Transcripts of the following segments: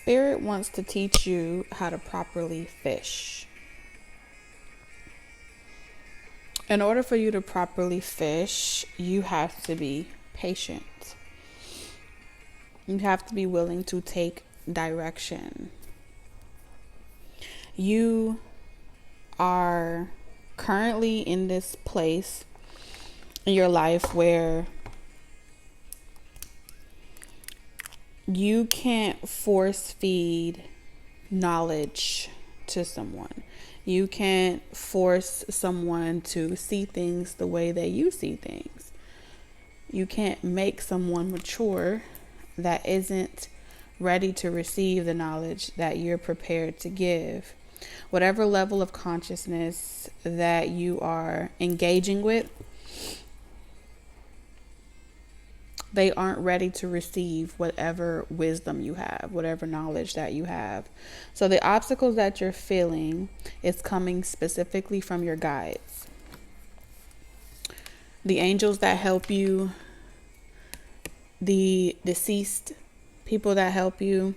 Spirit wants to teach you how to properly fish. In order for you to properly fish, you have to be patient. You have to be willing to take direction. You are currently in this place in your life where you can't force feed knowledge to someone. You can't force someone to see things the way that you see things. You can't make someone mature that isn't ready to receive the knowledge that you're prepared to give. Whatever level of consciousness that you are engaging with, they aren't ready to receive whatever wisdom you have, whatever knowledge that you have. So the obstacles that you're feeling is coming specifically from your guides. The angels that help you, the deceased people that help you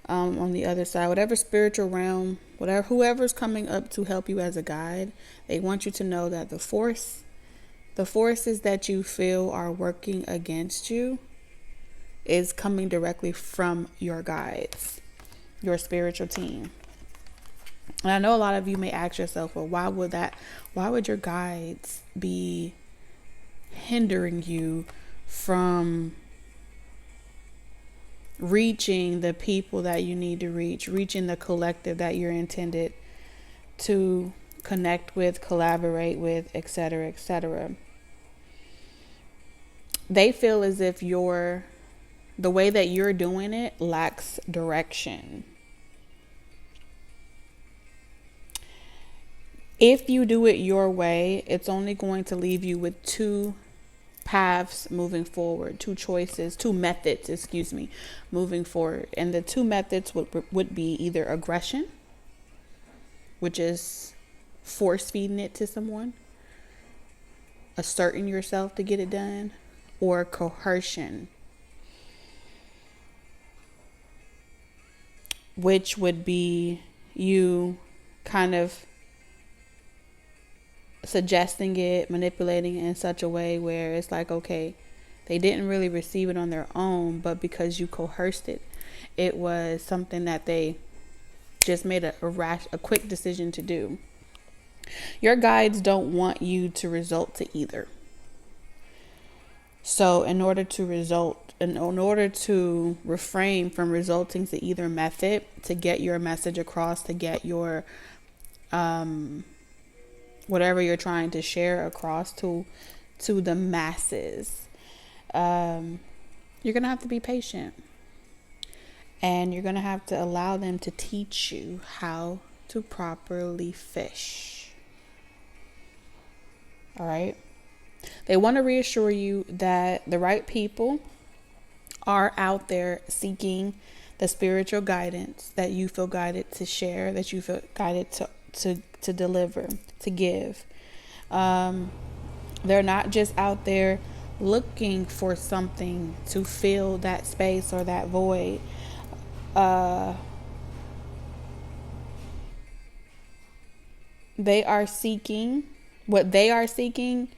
on the other side, whatever spiritual realm, whoever's coming up to help you as a guide, they want you to know that the forces that you feel are working against you is coming directly from your guides, your spiritual team. And I know a lot of you may ask yourself, well, why would your guides be hindering you from reaching the people that you need to reach, reaching the collective that you're intended to connect with, collaborate with, etc., etc. They feel as if the way that you're doing it lacks direction. If you do it your way, it's only going to leave you with two paths moving forward, two methods, moving forward. And the two methods would be either aggression, which is force feeding it to someone, asserting yourself to get it done, or coercion, which would be you kind of suggesting it, manipulating it in such a way where it's like, okay, they didn't really receive it on their own, but because you coerced it, it was something that they just made a quick decision to do. Your guides don't want you to result to either. So in order to refrain from resulting to either method, to get your message across, to get your whatever you're trying to share across to the masses, you're gonna have to be patient, and you're gonna have to allow them to teach you how to properly fish. All right. They want to reassure you that the right people are out there seeking the spiritual guidance that you feel guided to share, that you feel guided to deliver, to give. They're not just out there looking for something to fill that space or that void. They are seeking what they are seeking.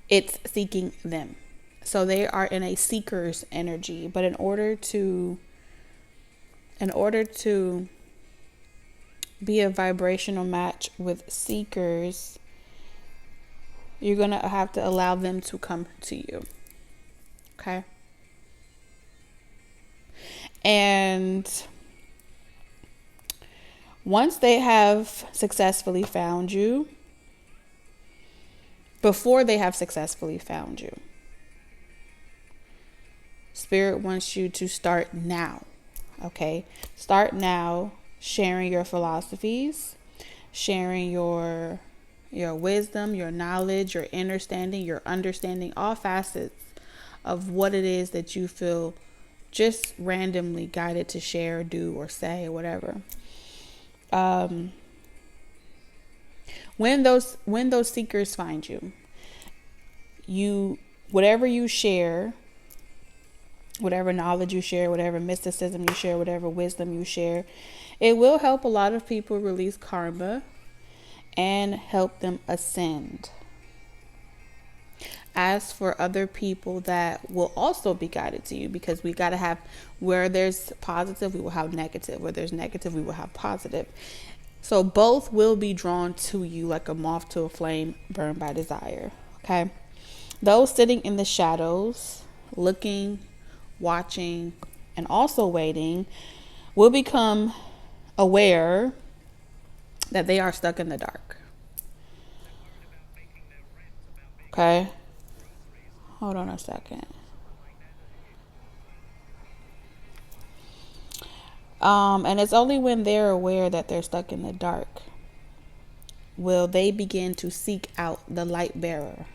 It's seeking them. So they are in a seeker's energy. But in order to be a vibrational match with seekers, you're going to have to allow them to come to you. Okay? And once they have successfully found you, before they have successfully found you, Spirit wants you to start now. Okay? Start now sharing your philosophies, sharing your wisdom, your knowledge, your understanding, all facets of what it is that you feel just randomly guided to share, do, or say, or whatever. When those seekers find you, whatever you share whatever knowledge you share, whatever mysticism you share, whatever wisdom you share. It will help a lot of people release karma and help them ascend. As for other people that will also be guided to you, because we got to have, where there's positive, we will have negative. Where there's negative, we will have positive. So both will be drawn to you like a moth to a flame burned by desire. Okay. Those sitting in the shadows, looking, watching, and also waiting will become aware that they are stuck in the dark. Okay. Hold on a second. And it's only when they're aware that they're stuck in the dark will they begin to seek out the light bearer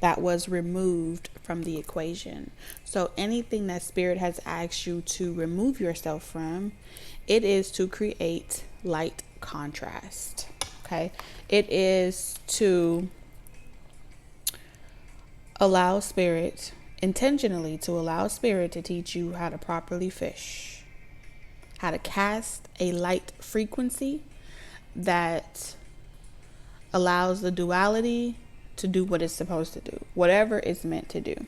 that was removed from the equation. So anything that spirit has asked you to remove yourself from, it is to create light contrast. Okay. It is to allow spirit, intentionally to allow spirit to teach you how to properly fish, how to cast a light frequency that allows the duality to do what it's supposed to do, whatever it's meant to do.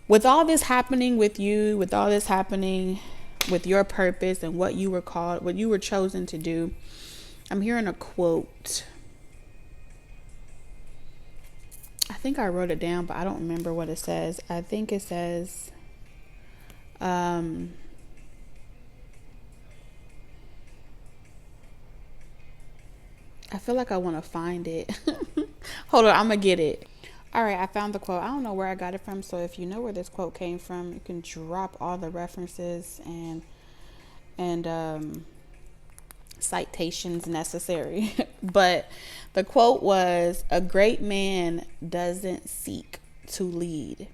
With all this happening with you, with all this happening with your purpose and what you were called, what you were chosen to do, I'm hearing a quote. I think I wrote it down, but I don't remember what it says. I think it says, I feel like I want to find it. Hold on, I'm going to get it. All right, I found the quote. I don't know where I got it from, so if you know where this quote came from, you can drop all the references and citations necessary. But the quote was, "A great man doesn't seek to lead.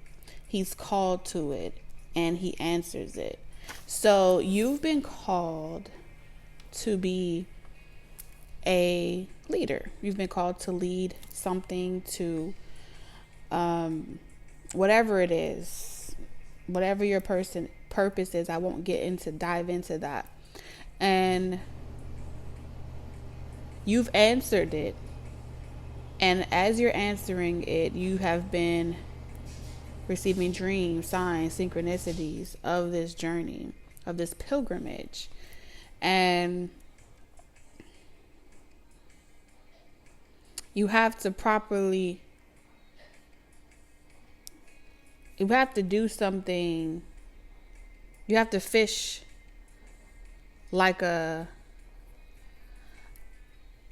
He's called to it and he answers it." So you've been called to be a leader. You've been called to lead something, to whatever it is, whatever your purpose is. I won't dive into that. And you've answered it. And as you're answering it, you have been receiving dreams, signs, synchronicities of this journey, of this pilgrimage. And you have to do something. You have to fish like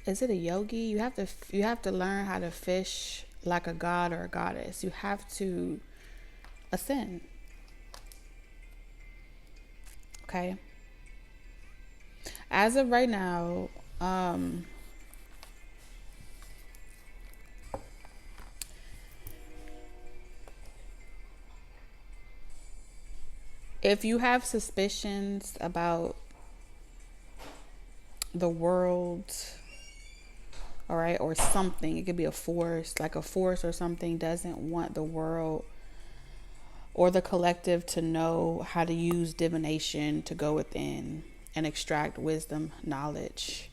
is it a yogi? You have to learn how to fish like a god or a goddess. You have to ascend. Okay. As of right now, if you have suspicions about the world, all right, or something, it could be a force, like a force or something doesn't want the world or the collective to know how to use divination to go within and extract wisdom, knowledge,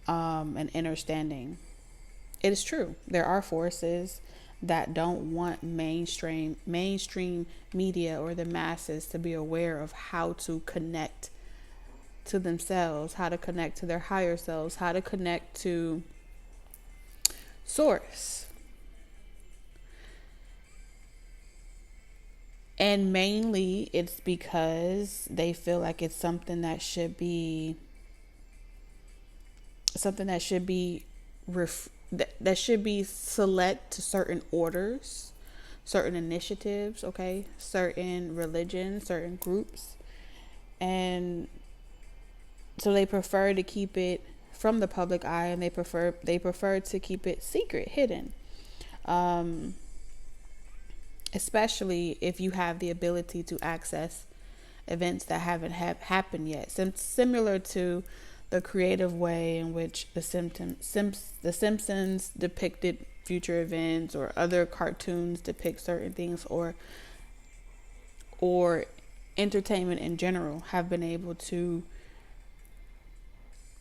and understanding. It is true. There are forces that don't want mainstream media or the masses to be aware of how to connect to themselves, how to connect to their higher selves, how to connect to source. And mainly it's because they feel like it's something that should be that should be select to certain orders, certain initiatives, okay, certain religions, certain groups. And so they prefer to keep it from the public eye, and they prefer to keep it secret, hidden. Especially if you have the ability to access events that haven't happened yet. Similar to the creative way in which the Simpsons depicted future events, or other cartoons depict certain things, or or entertainment in general have been able to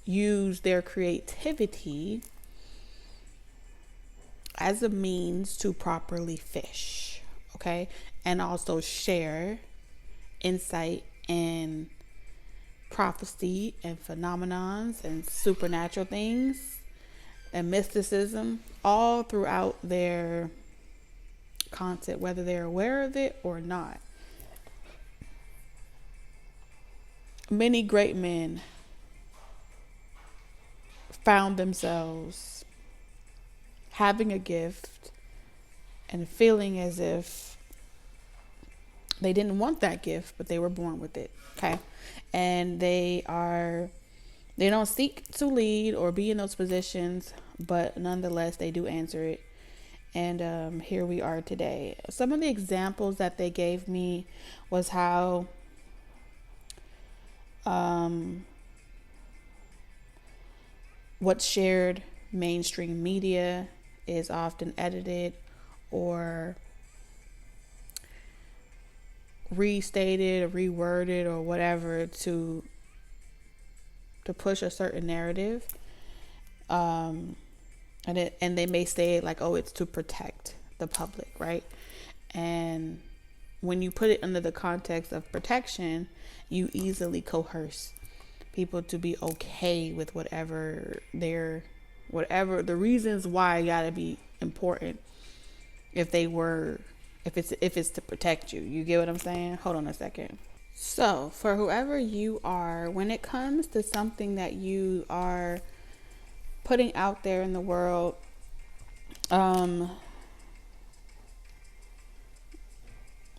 use their creativity as a means to properly fish, okay? And also share insight and prophecy and phenomenons and supernatural things and mysticism all throughout their content, whether they're aware of it or not. Many great men found themselves having a gift and feeling as if they didn't want that gift, but they were born with it, okay? And they don't seek to lead or be in those positions, but nonetheless, they do answer it. And here we are today. Some of the examples that they gave me was how what's shared mainstream media is often edited or restated or reworded or whatever to push a certain narrative. And they may say like, oh, it's to protect the public, right? And when you put it under the context of protection, you easily coerce people to be okay with whatever the reasons why it gotta be important. If it's to protect you, you get what I'm saying? Hold on a second. So for whoever you are, when it comes to something that you are putting out there in the world,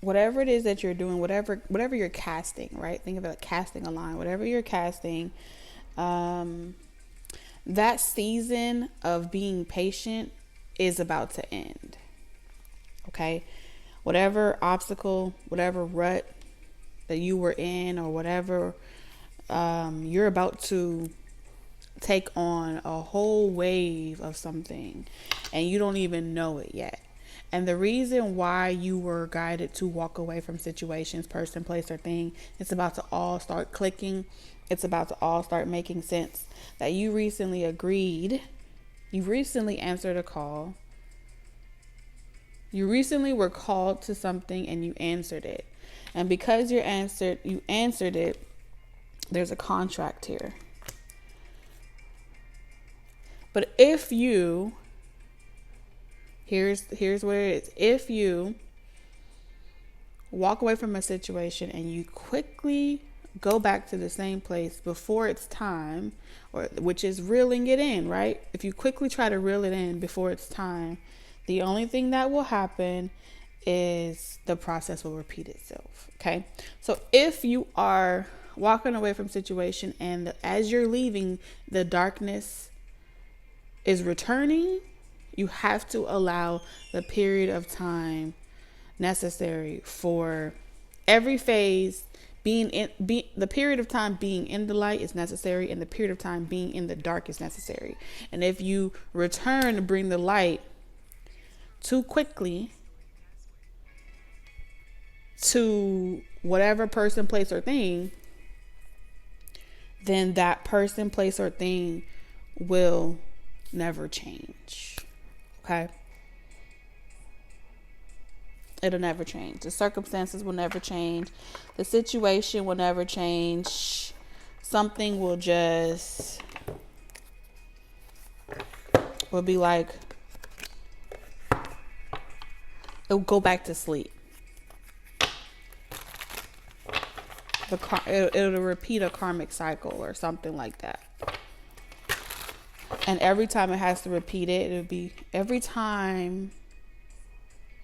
whatever it is that you're doing, whatever you're casting, right? Think of it like casting a line. Whatever you're casting, that season of being patient is about to end. Okay? Whatever obstacle, whatever rut that you were in, or whatever, you're about to take on a whole wave of something and you don't even know it yet. And the reason why you were guided to walk away from situations, person, place, or thing, it's about to all start clicking. It's about to all start making sense. That you recently agreed. You recently answered a call. You recently were called to something and you answered it. And because you answered it, there's a contract here. But if you, here's what it is. If you walk away from a situation and you quickly go back to the same place before it's time, or which is reeling it in, right? If you quickly try to reel it in before it's time, the only thing that will happen is the process will repeat itself. Okay. So if you are walking away from situation and as you're leaving, the darkness is returning, you have to allow the period of time necessary for every phase the period of time being in the light is necessary, and the period of time being in the dark is necessary. And if you return to bring the light too quickly to whatever person, place, or thing, then that person, place, or thing will never change. Okay? It'll never change. The circumstances will never change. The situation will never change. Something will be like, it'll go back to sleep. It'll repeat a karmic cycle or something like that. And every time it has to repeat it, it'll be every time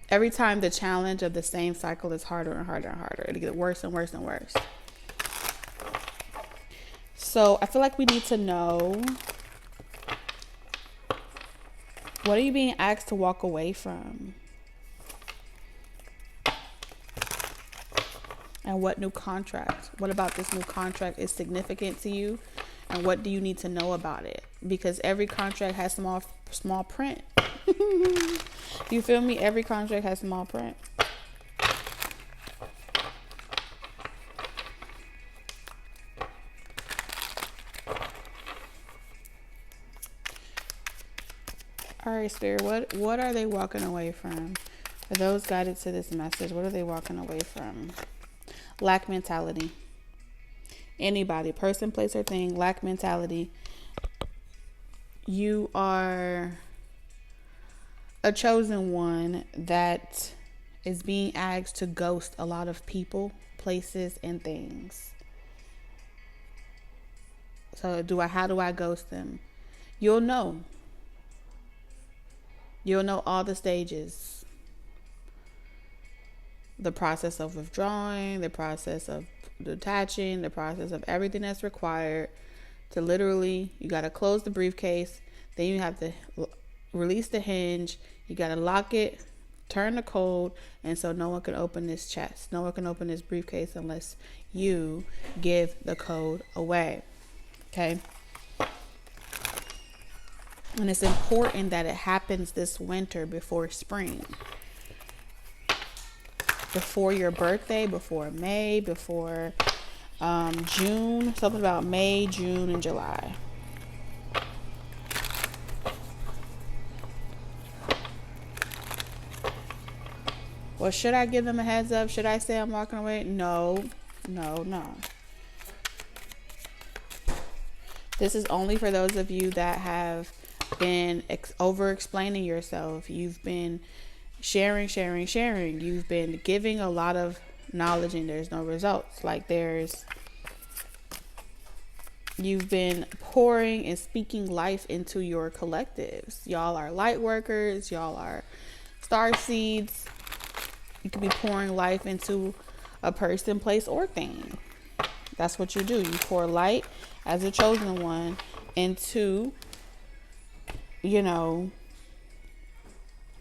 the challenge of the same cycle is harder and harder and harder. It'll get worse and worse and worse. So I feel like we need to know, what are you being asked to walk away from? And what new contract? What about this new contract is significant to you? And what do you need to know about it? Because every contract has small print. You feel me? Every contract has small print. All right, Spirit, what are they walking away from? For those guided to this message, what are they walking away from? Lack mentality. Anybody, person, place, or thing, lack mentality. You are a chosen one that is being asked to ghost a lot of people, places, and things. So how do I ghost them? You'll know. You'll know all the stages. The process of withdrawing, the process of detaching, the process of everything that's required to literally, you got to close the briefcase, then you have to release the hinge, you got to lock it, turn the code, and so no one can open this chest, no one can open this briefcase unless you give the code away. Okay? And it's important that it happens this winter before spring. Before your birthday, before May, before June. Something about May, June, and July. Well, should I give them a heads up? Should I say I'm walking away? No. This is only for those of you that have been over-explaining yourself. You've been sharing. You've been giving a lot of knowledge and there's no results. You've been pouring and speaking life into your collectives. Y'all are light workers. Y'all are star seeds. You could be pouring life into a person, place, or thing. That's what you do. You pour light as a chosen one into,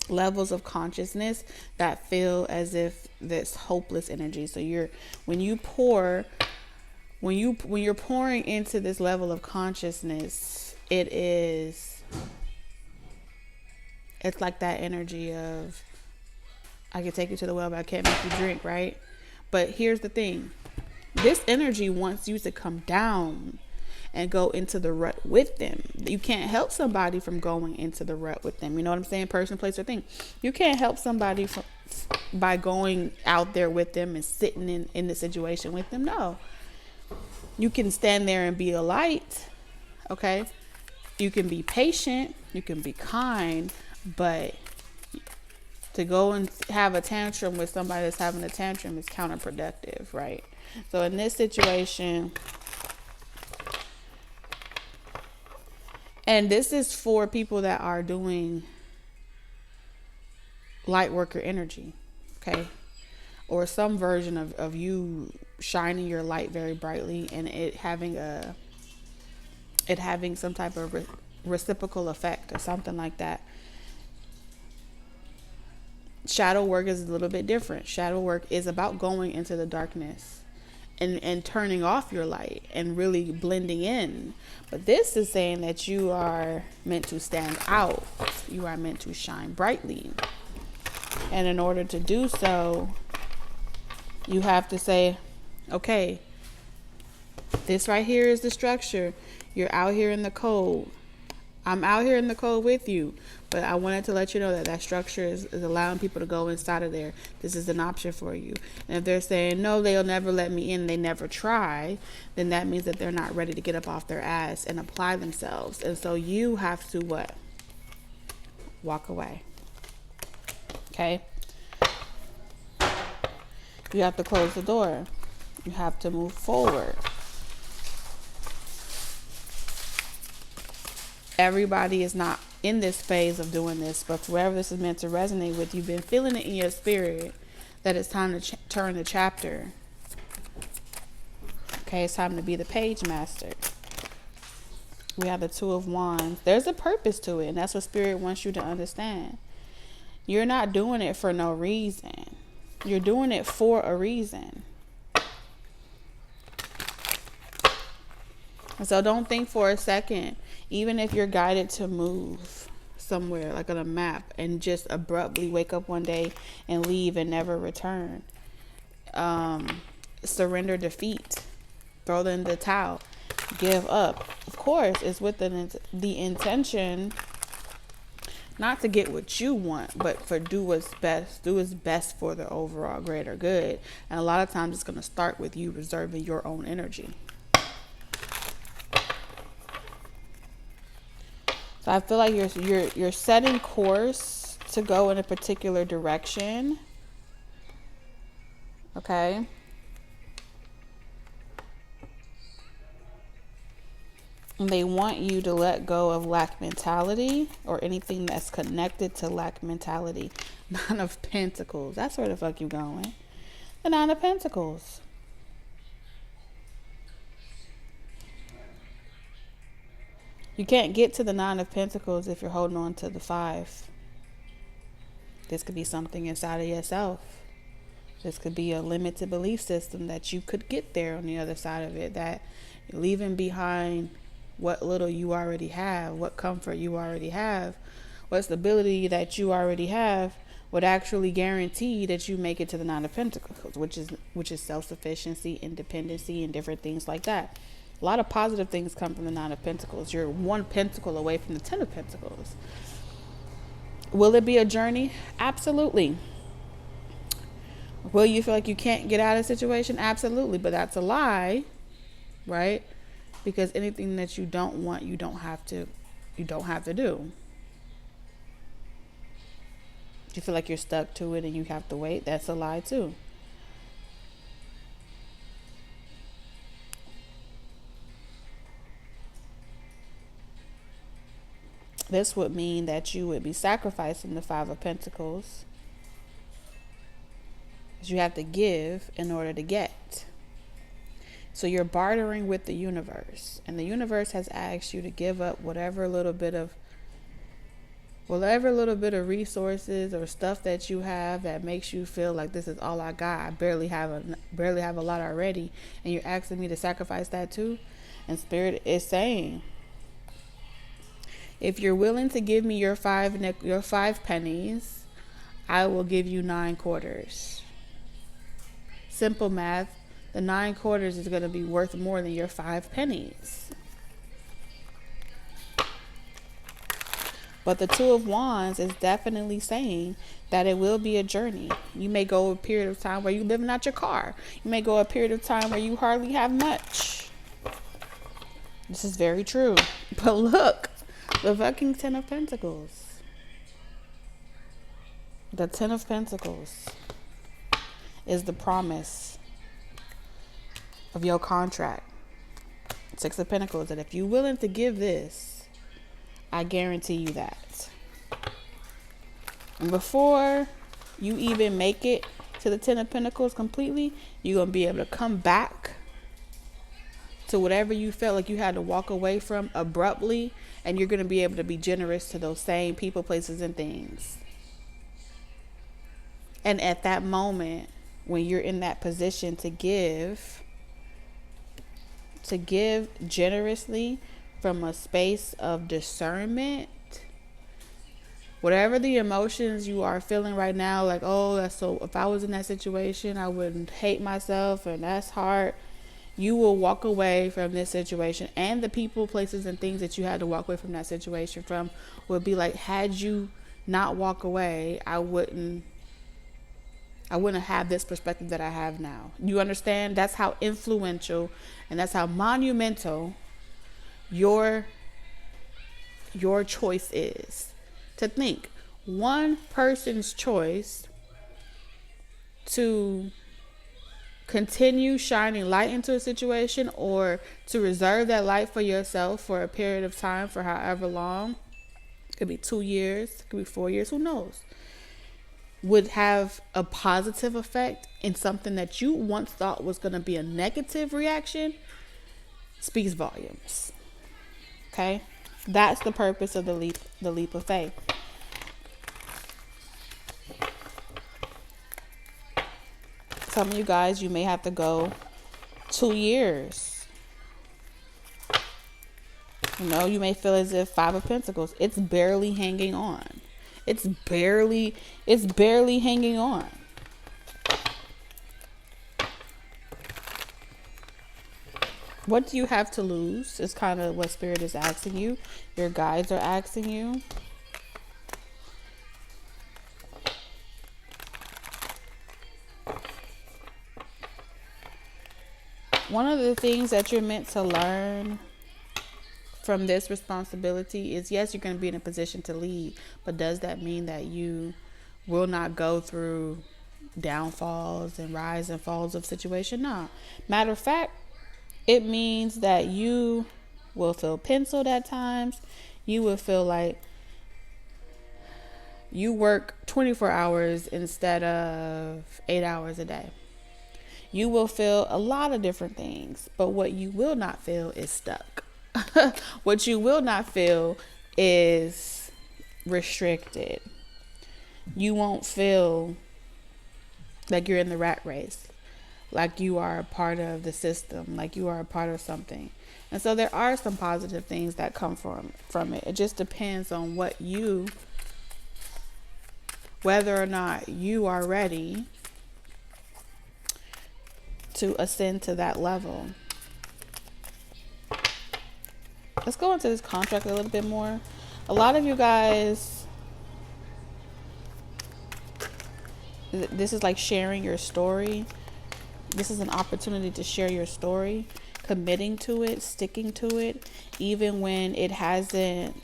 levels of consciousness that feel as if this hopeless energy. So when you're pouring into this level of consciousness, it's like that energy of, I can take you to the well, but I can't make you drink, right? But here's the thing. This energy wants you to come down and go into the rut with them. You can't help somebody from going into the rut with them. You know what I'm saying? Person, place, or thing. You can't help somebody by going out there with them and sitting in the situation with them. No. You can stand there and be a light. Okay? You can be patient. You can be kind. But to go and have a tantrum with somebody that's having a tantrum is counterproductive, right? So in this situation, and this is for people that are doing light worker energy, okay? Or some version of you shining your light very brightly and it having some type of reciprocal effect or something like that. Shadow work is a little bit different. Shadow work is about going into the darkness and turning off your light and really blending in. But this is saying that you are meant to stand out. You are meant to shine brightly. And in order to do so, you have to say, okay, this right here is the structure. You're out here in the cold. I'm out here in the cold with you, but I wanted to let you know that structure is allowing people to go inside of there. This is an option for you. And if they're saying, no, they'll never let me in, they never try, then that means that they're not ready to get up off their ass and apply themselves. And so you have to what? Walk away. Okay? You have to close the door. You have to move forward. Everybody is not in this phase of doing this, but whoever this is meant to resonate with, you've been feeling it in your spirit that it's time to turn the chapter. Okay, it's time to be the page master. We have the Two of Wands. There's a purpose to it, and that's what Spirit wants you to understand. You're not doing it for no reason. You're doing it for a reason. So don't think for a second, even if you're guided to move somewhere, like on a map, and just abruptly wake up one day and leave and never return. Surrender defeat. Throw in the towel. Give up. Of course, it's with the intention Not to get what you want, but for do what's best for the overall greater good. And a lot of times it's going to start with you reserving your own energy. So I feel like you're setting course to go in a particular direction. Okay? And they want you to let go of lack mentality or anything that's connected to lack mentality. Nine of Pentacles. That's where the fuck you going. The Nine of Pentacles. You can't get to the Nine of Pentacles if you're holding on to the Five. This could be something inside of yourself. This could be a limited belief system that you could get there on the other side of it. That you're leaving behind what little you already have, what comfort you already have, what stability that you already have would actually guarantee that you make it to the Nine of Pentacles, which is self-sufficiency, independency, and different things like that. A lot of positive things come from the Nine of Pentacles. You're one pentacle away from the Ten of Pentacles. Will it be a journey? Absolutely. Will you feel like you can't get out of a situation? Absolutely. But that's a lie, right? Because anything that you don't want, you don't have to do. You feel like you're stuck to it and you have to wait. That's a lie too. This would mean that you would be sacrificing the Five of Pentacles. Because you have to give in order to get. So you're bartering with the universe. And the universe has asked you to give up whatever little bit of resources or stuff that you have that makes you feel like this is all I got. I barely have a lot already. And you're asking me to sacrifice that too. And Spirit is saying, if you're willing to give me your five pennies, I will give you 9 quarters. Simple math. The 9 quarters is going to be worth more than your 5 pennies. But the Two of Wands is definitely saying that it will be a journey. You may go a period of time where you're living out your car. You may go a period of time where you hardly have much. This is very true. But look, the fucking Ten of Pentacles. The Ten of Pentacles is the promise of your contract. Six of Pentacles, that if you're willing to give this, I guarantee you that. And before you even make it to the Ten of Pentacles completely, you're going to be able to come back to whatever you felt like you had to walk away from abruptly, and you're going to be able to be generous to those same people, places, and things. And at that moment, when you're in that position to give generously from a space of discernment, whatever the emotions you are feeling right now, like, oh, that's so, if I was in that situation, I wouldn't hate myself and that's hard. You will walk away from this situation, and the people, places, and things that you had to walk away from that situation from will be like, had you not walk away, I wouldn't have this perspective that I have now. You understand? That's how influential and that's how monumental your choice is. To think one person's choice to continue shining light into a situation, or to reserve that light for yourself for a period of time, for however long, it could be 2 years, it could be 4 years, who knows, would have a positive effect in something that you once thought was going to be a negative reaction, speaks volumes. Okay? That's the purpose of the leap of faith. Some of you guys, you may have to go 2 years. You may feel as if Five of Pentacles, it's barely hanging on. It's barely hanging on. What do you have to lose is kind of what Spirit is asking you. Your guides are asking you. One of the things that you're meant to learn from this responsibility is, yes, you're going to be in a position to lead, but does that mean that you will not go through downfalls and rise and falls of situation? No. Matter of fact, it means that you will feel penciled at times. You will feel like you work 24 hours instead of 8 hours a day. You will feel a lot of different things, but what you will not feel is stuck. What you will not feel is restricted. You won't feel like you're in the rat race, like you are a part of the system, like you are a part of something. And so there are some positive things that come from it. It just depends on whether or not you are ready to ascend to that level. Let's go into this contract a little bit more. A lot of you guys, this is like sharing your story. This is an opportunity to share your story, committing to it, sticking to it, even when it hasn't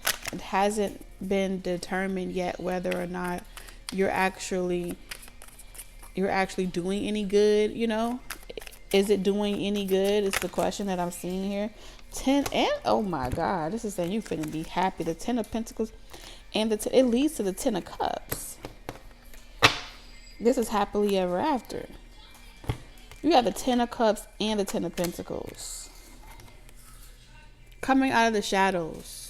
been determined yet whether or not you're actually doing any good, you know? Is it doing any good? It's the question that I'm seeing here. 10 and oh my God, this is saying you finna be happy. The 10 of Pentacles and it leads to the 10 of Cups. This is happily ever after. You got the 10 of Cups and the 10 of Pentacles. Coming out of the shadows.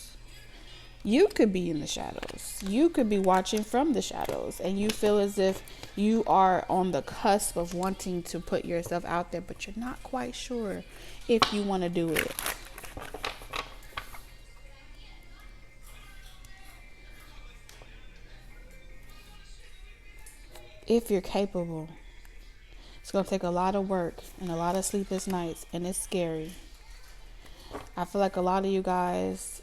You could be in the shadows. You could be watching from the shadows, and you feel as if you are on the cusp of wanting to put yourself out there, but you're not quite sure if you want to do it. If you're capable. It's going to take a lot of work and a lot of sleepless nights, and it's scary. I feel like a lot of you guys,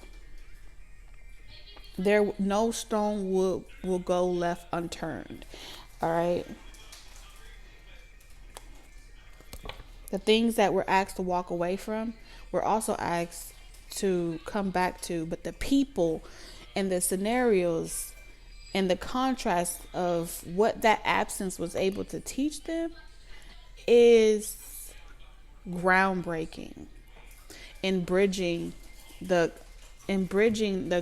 no stone will go left unturned. All right. The things that we're asked to walk away from, we're also asked to come back to. But the people and the scenarios and the contrast of what that absence was able to teach them is groundbreaking in bridging the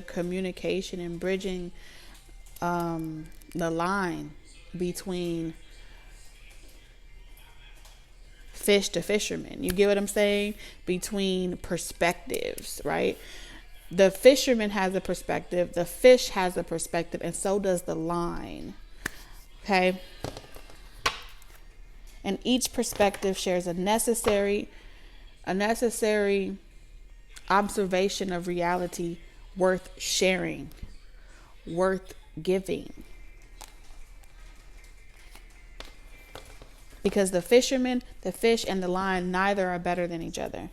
communication and bridging the line between fish to fisherman. You get what I'm saying? Between perspectives, right? The fisherman has a perspective, the fish has a perspective, and so does the line. Okay? And each perspective shares a necessary observation of reality worth sharing, worth giving. Because the fisherman, the fish, and the line, neither are better than each other.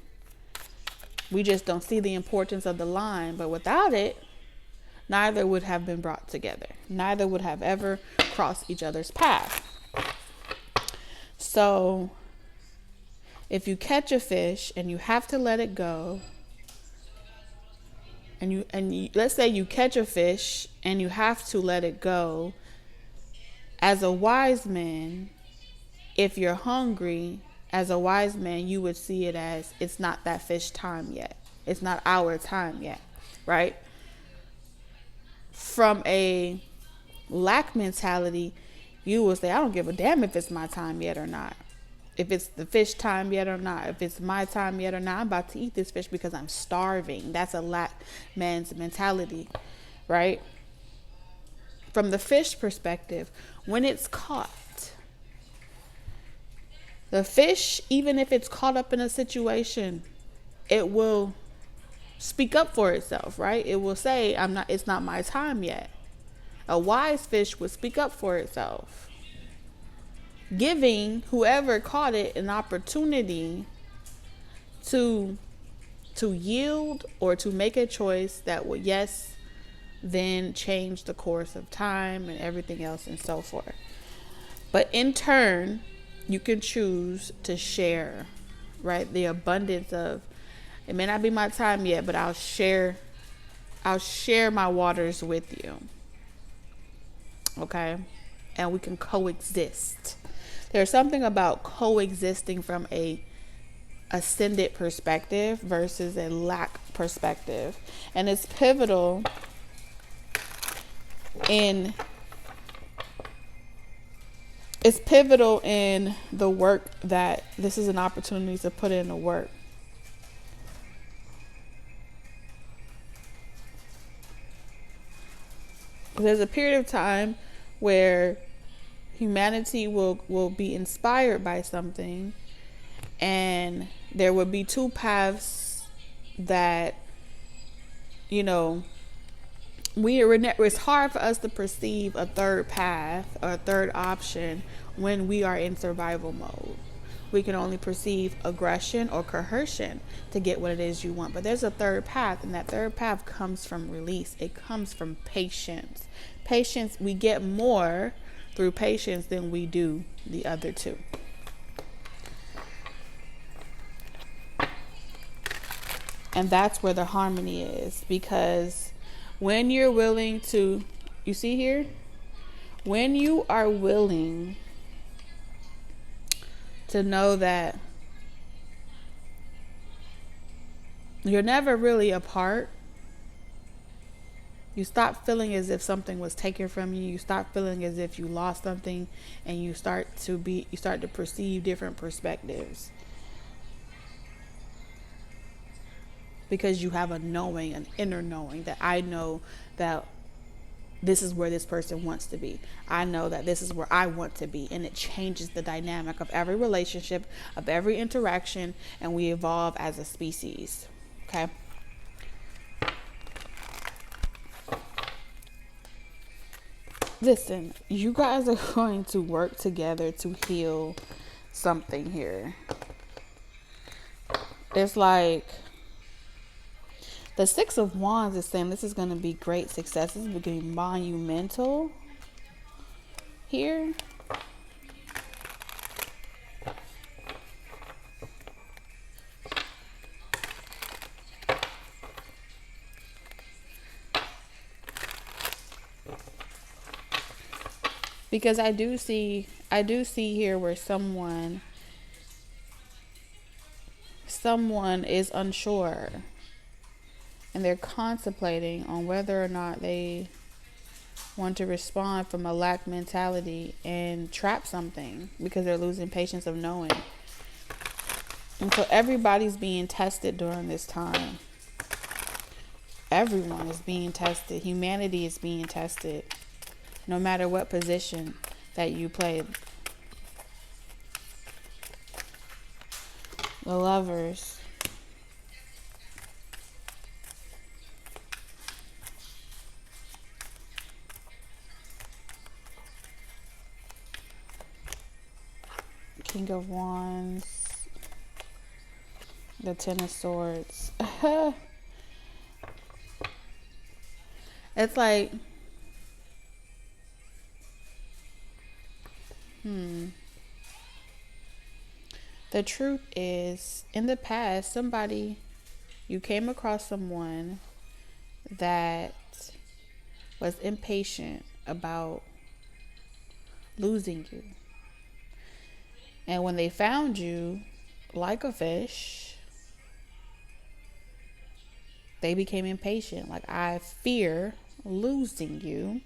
We just don't see the importance of the line, but without it, neither would have been brought together. Neither would have ever crossed each other's path. So, if you catch a fish and you have to let it go, and you let's say you catch a fish and you have to let it go, as a wise man, if you're hungry, as a wise man, you would see it as it's not that fish time yet. It's not our time yet, right? From a lack mentality, you will say, I don't give a damn if it's my time yet or not. If it's the fish time yet or not. If it's my time yet or not. I'm about to eat this fish because I'm starving. That's a lack man's mentality, right? From the fish perspective, when it's caught, the fish, even if it's caught up in a situation, it will speak up for itself, right? It will say, it's not my time yet. A wise fish would speak up for itself, giving whoever caught it an opportunity to yield or to make a choice that will, yes, then change the course of time and everything else and so forth. But in turn, you can choose to share right? The abundance of, it may not be my time yet, but I'll share my waters with you. Okay? And we can coexist. There's something about coexisting from a ascended perspective versus a lack perspective. And it's pivotal in the work that this is an opportunity to put in the work. There's a period of time where humanity will be inspired by something, and there would be two paths that, it's hard for us to perceive a third path or a third option when we are in survival mode. We can only perceive aggression or coercion to get what it is you want. But there's a third path, and that third path comes from release. It comes from patience. Patience, we get more through patience than we do the other two. And that's where the harmony is, because when you're willing to, you see here, when you are willing to know that you're never really apart, you stop feeling as if something was taken from you. You stop feeling as if you lost something, and you start to perceive different perspectives. Because you have a knowing, an inner knowing, that I know that this is where this person wants to be. I know that this is where I want to be. And it changes the dynamic of every relationship, of every interaction, and we evolve as a species. Okay? Listen, you guys are going to work together to heal something here. It's like the Six of Wands is saying this is going to be great success. This is going to be monumental here. Because I do see here where someone is unsure, and they're contemplating on whether or not they want to respond from a lack mentality and trap something, because they're losing patience of knowing. And so everybody's being tested during this time. Everyone is being tested. Humanity is being tested. No matter what position that you play. The Lovers. King of Wands. The Ten of Swords. It's like, the truth is, in the past, you came across someone that was impatient about losing you. And when they found you, like a fish, they became impatient. Like, I fear losing you.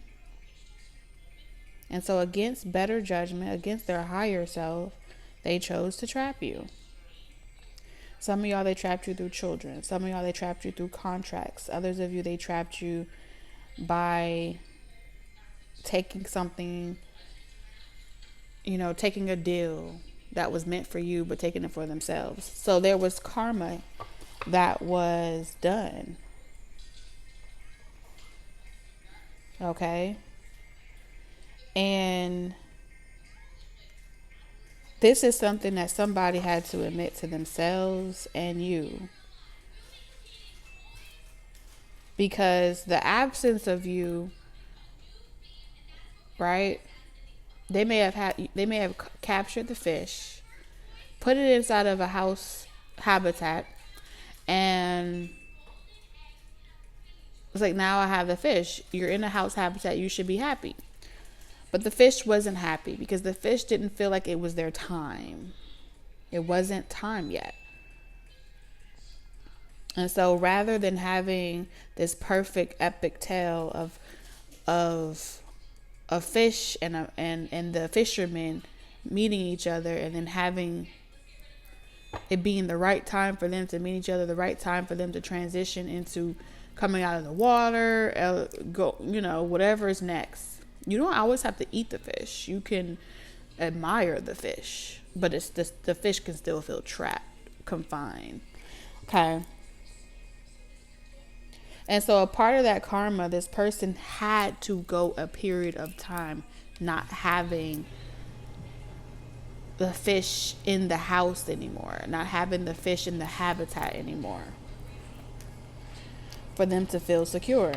And so against better judgment, against their higher self, they chose to trap you. Some of y'all, they trapped you through children. Some of y'all, they trapped you through contracts. Others of you, they trapped you by taking something, taking a deal that was meant for you, but taking it for themselves. So there was karma that was done. Okay? And this is something that somebody had to admit to themselves and you. Because the absence of you, right? They may have captured the fish, put it inside of a house habitat, and it's like, now I have the fish. You're in a house habitat, you should be happy. But the fish wasn't happy because the fish didn't feel like it was their time. It wasn't time yet. And so rather than having this perfect epic tale of a fish and the fishermen meeting each other, and then having it being the right time for them to meet each other, the right time for them to transition into coming out of the water, whatever is next. You don't always have to eat the fish. You can admire the fish, but it's just, the fish can still feel trapped, confined. Okay. And so a part of that karma, this person had to go a period of time not having the fish in the house anymore, not having the fish in the habitat anymore, for them to feel secure.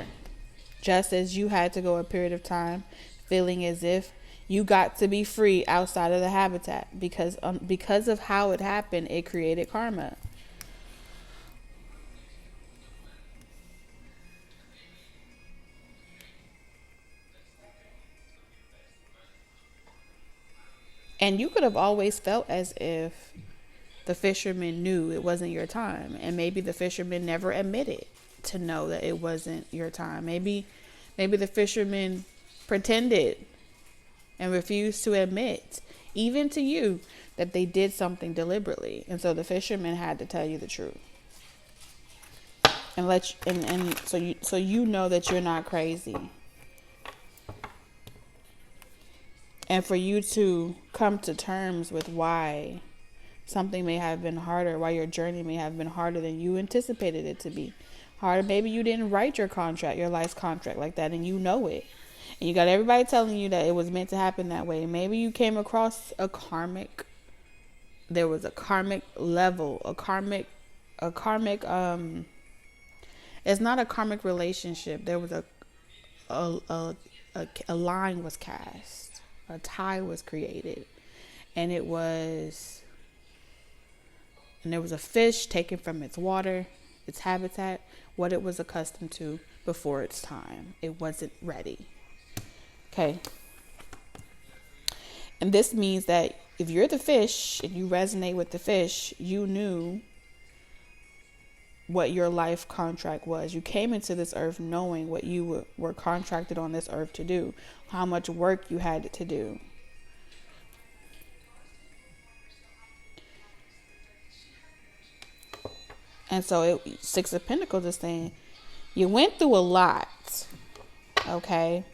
Just as you had to go a period of time feeling as if you got to be free outside of the habitat, because of how it happened, it created karma. And you could have always felt as if the fisherman knew it wasn't your time. And maybe the fisherman never admitted to know that it wasn't your time. Maybe the fisherman pretended and refused to admit, even to you, that they did something deliberately. And so the fisherman had to tell you the truth. And so you know that you're not crazy. And for you to come to terms with why something may have been harder, why your journey may have been harder than you anticipated it to be. Harder. Maybe you didn't write your contract, your life's contract like that, and you know it. And you got everybody telling you that it was meant to happen that way. Maybe you came across there was a karmic level, it's not a karmic relationship. There was a line was cast. A tie was created, and there was a fish taken from its water, its habitat, what it was accustomed to before its time. It wasn't ready. Okay. And this means that if you're the fish and you resonate with the fish, you knew what your life contract was. You came into this earth knowing what you were contracted on this earth to do, how much work you had to do. And so Six of Pentacles is saying you went through a lot, okay?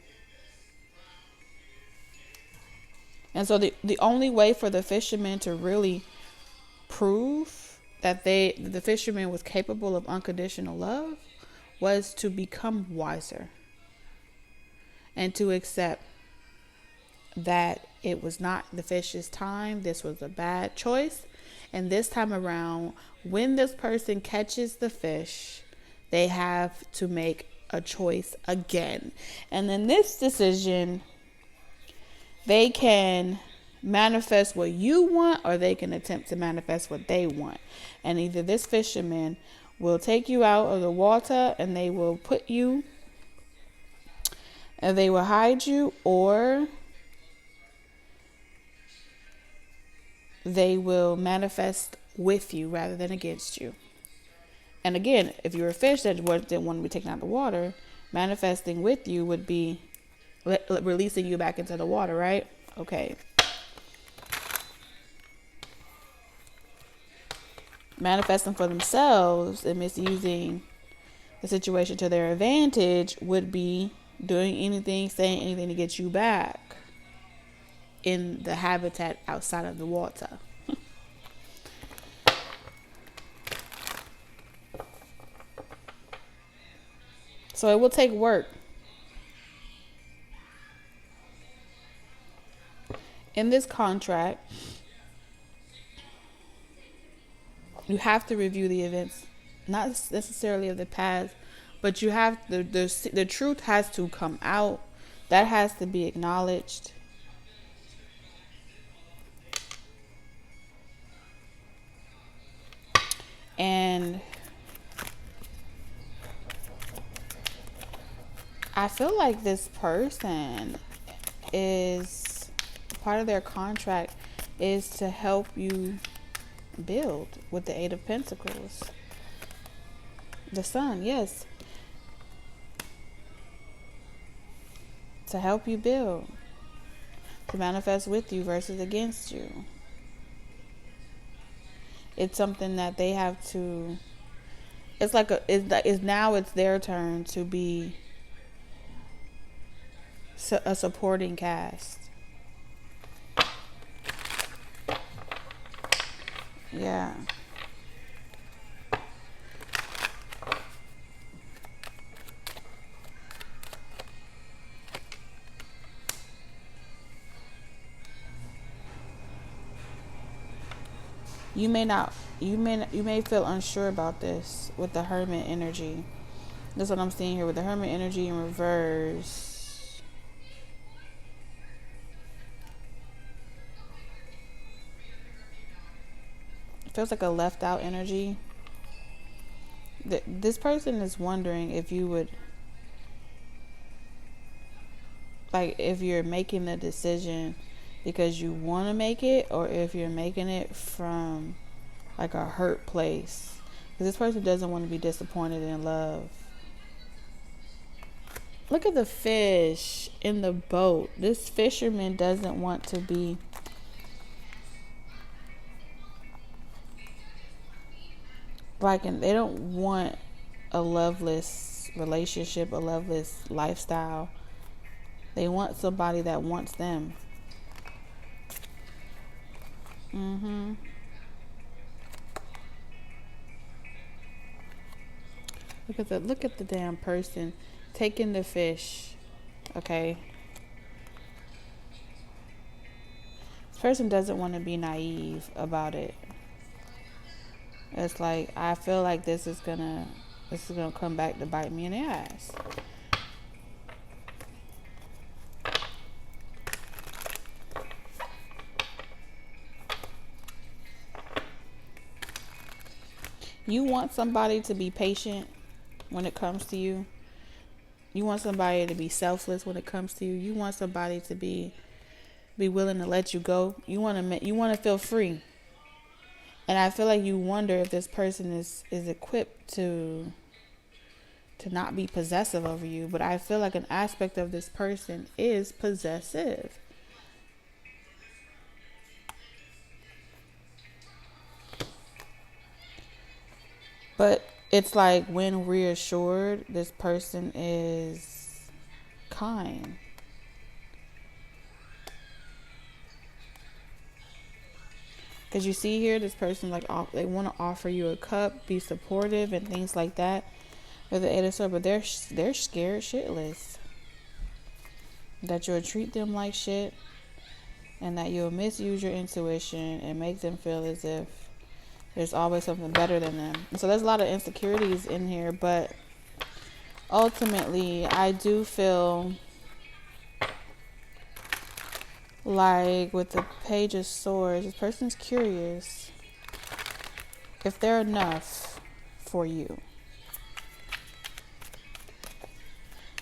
And so the only way for the fisherman to really prove that the fisherman was capable of unconditional love was to become wiser and to accept that it was not the fish's time. This was a bad choice. And this time around, when this person catches the fish, they have to make a choice again. And in this decision, they can manifest what you want, or they can attempt to manifest what they want. And either this fisherman will take you out of the water and they will put you, and they will hide you, or they will manifest with you rather than against you. And again, if you're a fish that didn't want to be taken out of the water, manifesting with you would be releasing you back into the water, right? Okay. Manifesting for themselves and misusing the situation to their advantage would be doing anything, saying anything to get you back in the habitat outside of the water. So it will take work. In this contract, you have to review the events, not necessarily of the past, but you have the truth has to come out. That has to be acknowledged. And I feel like this person is, part of their contract is to help you build with the Eight of Pentacles. The Sun, yes. To help you build. To manifest with you versus against you. It's something that they have to, it's like now it's their turn to be a supporting cast. Yeah. You may feel unsure about this with the Hermit energy. That's what I'm seeing here with the Hermit energy in reverse. It feels like a left out energy. This person is wondering if you would, like, if you're making the decision because you want to make it, or if you're making it from like a hurt place. Because this person doesn't want to be disappointed in love. Look at the fish in the boat. This fisherman doesn't want to be like, and they don't want a loveless relationship, a loveless lifestyle. They want somebody that wants them. Look at the damn person taking the fish. Okay. This person doesn't want to be naive about it. It's like, I feel like this is gonna come back to bite me in the ass. You want somebody to be patient when it comes to you. You want somebody to be selfless when it comes to you. You want somebody to be willing to let you go. You want to feel free. And I feel like you wonder if this person is equipped to not be possessive over you. But I feel like an aspect of this person is possessive. But it's like, when reassured, this person is kind. Because you see here, this person, like, they want to offer you a cup, be supportive, and things like that with the Eight of Swords, but they're scared shitless that you'll treat them like shit, and that you'll misuse your intuition and make them feel as if there's always something better than them. And so there's a lot of insecurities in here, but ultimately, I do feel like with the Page of Swords, this person's curious if they're enough for you.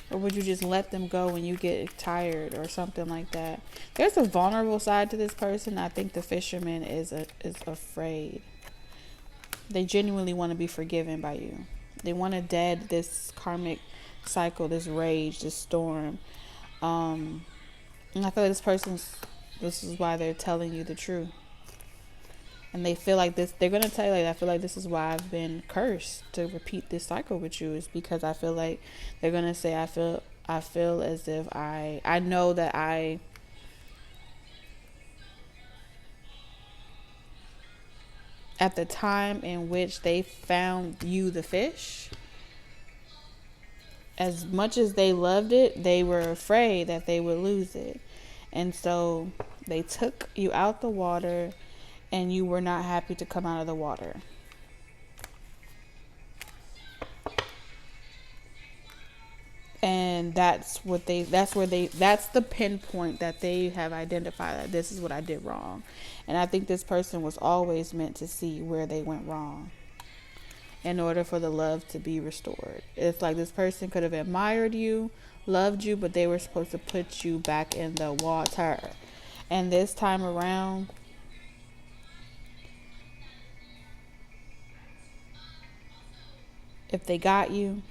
Or would you just let them go when you get tired or something like that? There's a vulnerable side to this person. I think the fisherman is afraid. They genuinely want to be forgiven by you. They want to dead this karmic cycle, this rage, this storm. And I feel like this is why they're telling you the truth. And they feel like this, they're going to tell you, like, I feel like this is why I've been cursed to repeat this cycle with you, is because I feel like they're going to say, I feel as if I know that at the time in which they found you, the fish, as much as they loved it, they were afraid that they would lose it. And so they took you out the water, and you were not happy to come out of the water. And that's the pinpoint that they have identified, that this is what I did wrong. And I think this person was always meant to see where they went wrong. in order for the love to be restored. It's like this person could have admired you, loved you, but they were supposed to put you back in the water. And this time around, if they got you,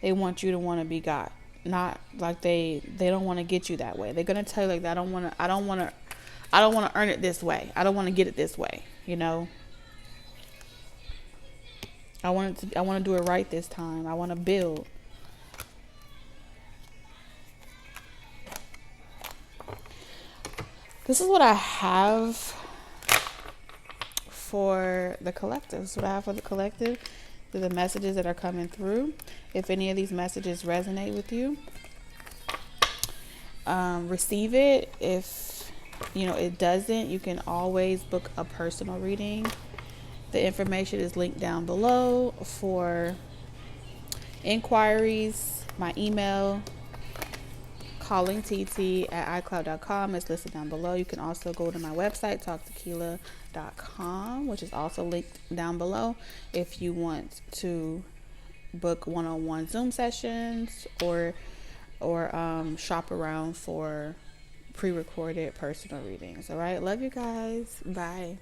they want you to want to be got. Not like they don't want to get you that way. They're gonna tell you like, I don't want to earn it this way. I don't want to get it this way. You know, I want to do it right this time. I want to build. This is what I have for the collective. This is what I have for the collective. These are the messages that are coming through. If any of these messages resonate with you, receive it. If it doesn't, you can always book a personal reading. The information is linked down below for inquiries. My email, callingTT@icloud.com, is listed down below. You can also go to my website, talktakeilah.com, which is also linked down below, if you want to book one-on-one Zoom sessions or shop around for pre-recorded personal readings. All right, love you guys. Bye.